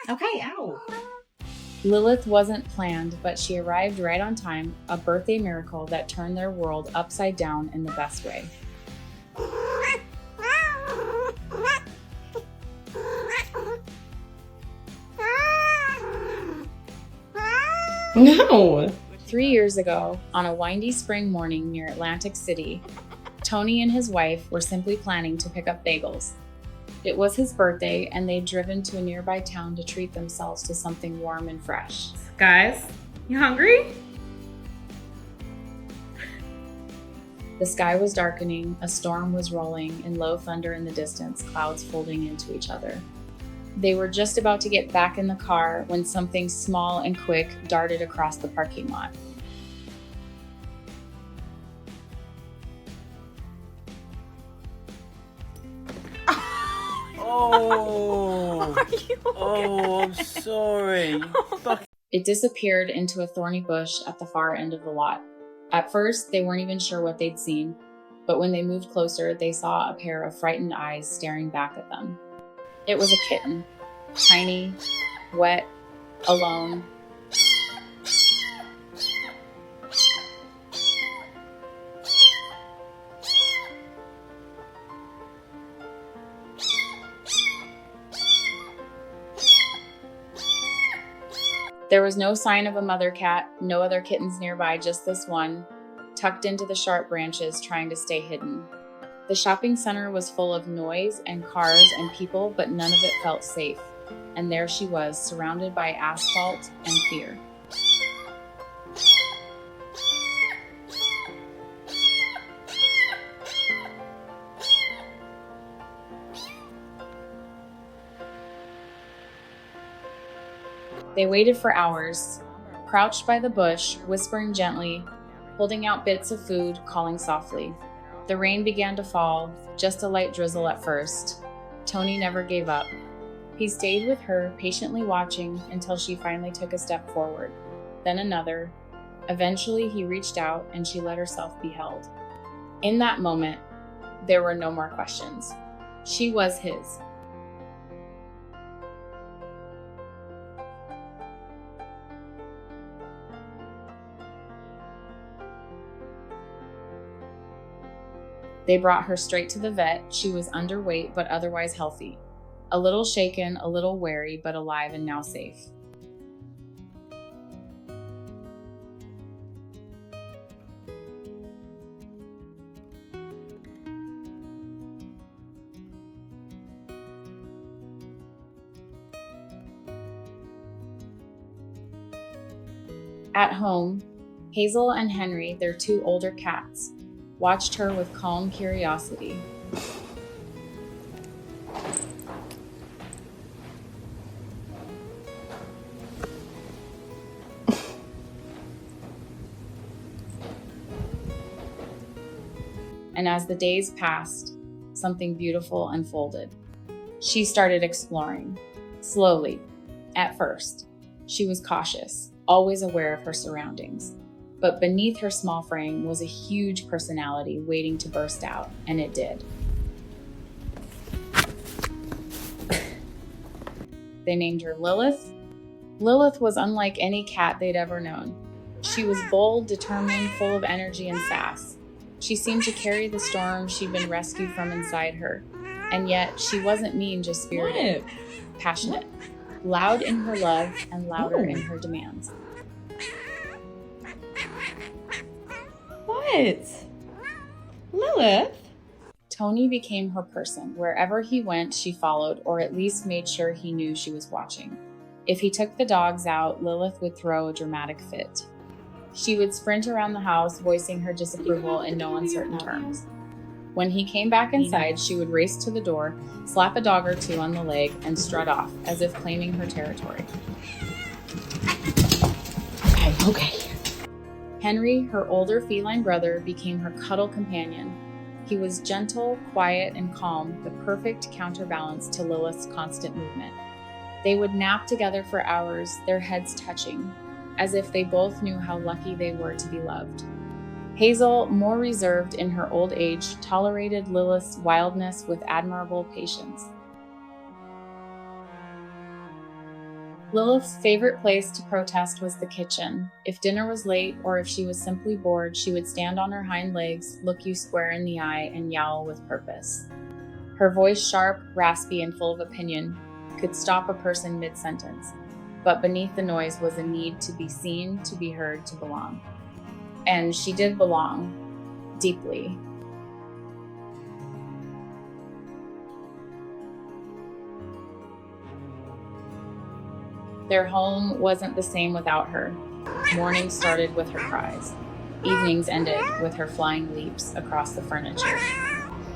Okay, ow. Lilith wasn't planned, but she arrived right on time, a birthday miracle that turned their world upside down in the best way. No. 3 years ago, on a windy spring morning near Atlantic City, Tony and his wife were simply planning to pick up bagels. It was his birthday, and they'd driven to a nearby town to treat themselves to something warm and fresh. Guys, you hungry? The sky was darkening, a storm was rolling, and low thunder in the distance, clouds folding into each other. They were just about to get back in the car when something small and quick darted across the parking lot. Oh, Are you okay? oh, I'm sorry. It disappeared into a thorny bush at the far end of the lot. At first, they weren't even sure what they'd seen, but when they moved closer, they saw a pair of frightened eyes staring back at them. It was a kitten, tiny, wet, alone. There was no sign of a mother cat, no other kittens nearby, just this one, tucked into the sharp branches, trying to stay hidden. The shopping center was full of noise and cars and people, but none of it felt safe. And there she was, surrounded by asphalt and fear. They waited for hours, crouched by the bush, whispering gently, holding out bits of food, calling softly. The rain began to fall, just a light drizzle at first. Tony never gave up. He stayed with her, patiently watching until she finally took a step forward, then another. Eventually, he reached out and she let herself be held. In that moment, there were no more questions. She was his. They brought her straight to the vet. She was underweight but otherwise healthy. A little shaken, a little wary, but alive and now safe. At home, Hazel and Henry, their two older cats, watched her with calm curiosity. And as the days passed, something beautiful unfolded. She started exploring, slowly, at first. She was cautious, always aware of her surroundings. But beneath her small frame was a huge personality waiting to burst out, and it did. They named her Lilith. Lilith was unlike any cat they'd ever known. She was bold, determined, full of energy and sass. She seemed to carry the storm she'd been rescued from inside her. And yet, she wasn't mean, just spirited, passionate, loud in her love and louder in her demands. What? Lilith? Tony became her person. Wherever he went, she followed, or at least made sure he knew she was watching. If he took the dogs out, Lilith would throw a dramatic fit. She would sprint around the house, voicing her disapproval in no uncertain terms. When he came back inside, she would race to the door, slap a dog or two on the leg, and strut off, as if claiming her territory. Okay. Henry, her older feline brother, became her cuddle companion. He was gentle, quiet, and calm, the perfect counterbalance to Lilith's constant movement. They would nap together for hours, their heads touching, as if they both knew how lucky they were to be loved. Hazel, more reserved in her old age, tolerated Lilith's wildness with admirable patience. Lilith's favorite place to protest was the kitchen. If dinner was late or if she was simply bored, she would stand on her hind legs, look you square in the eye, and yowl with purpose. Her voice, sharp, raspy, and full of opinion, could stop a person mid-sentence. But beneath the noise was a need to be seen, to be heard, to belong. And she did belong, deeply. Their home wasn't the same without her. Mornings started with her cries. Evenings ended with her flying leaps across the furniture.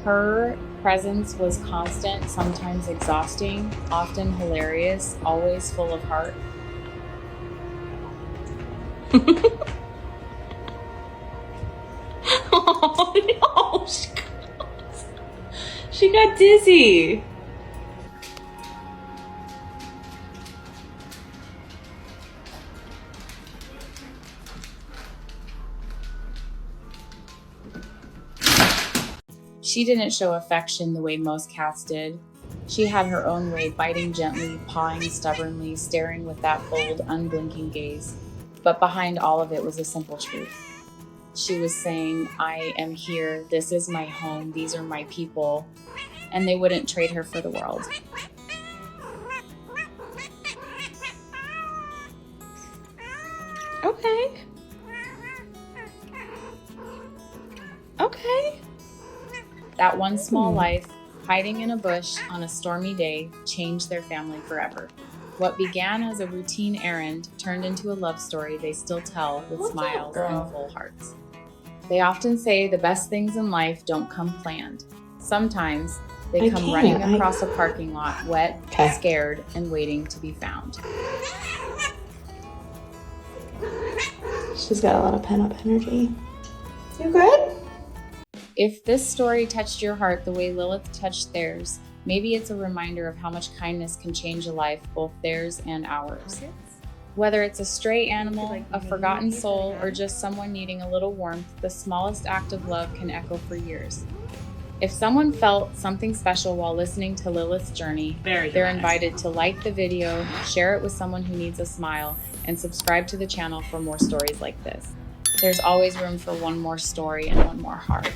Her presence was constant, sometimes exhausting, often hilarious, always full of heart. Oh no, she got dizzy. She didn't show affection the way most cats did. She had her own way, biting gently, pawing stubbornly, staring with that bold, unblinking gaze. But behind all of it was a simple truth. She was saying, I am here, this is my home, these are my people, and they wouldn't trade her for the world. Okay. Okay. That one small life, hiding in a bush on a stormy day, changed their family forever. What began as a routine errand turned into a love story they still tell with smiles and full hearts. They often say the best things in life don't come planned. Sometimes they come running across a parking lot, wet, scared, and waiting to be found. She's got a lot of pent-up energy. You good? If this story touched your heart the way Lilith touched theirs, maybe it's a reminder of how much kindness can change a life, both theirs and ours. Whether it's a stray animal, a forgotten soul, or just someone needing a little warmth, the smallest act of love can echo for years. If someone felt something special while listening to Lilith's journey, they're invited to like the video, share it with someone who needs a smile, and subscribe to the channel for more stories like this. There's always room for one more story and one more heart.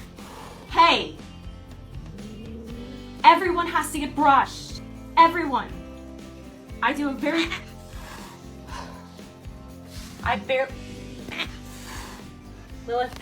Hey! Everyone has to get brushed. Everyone. I do a very... Lilith.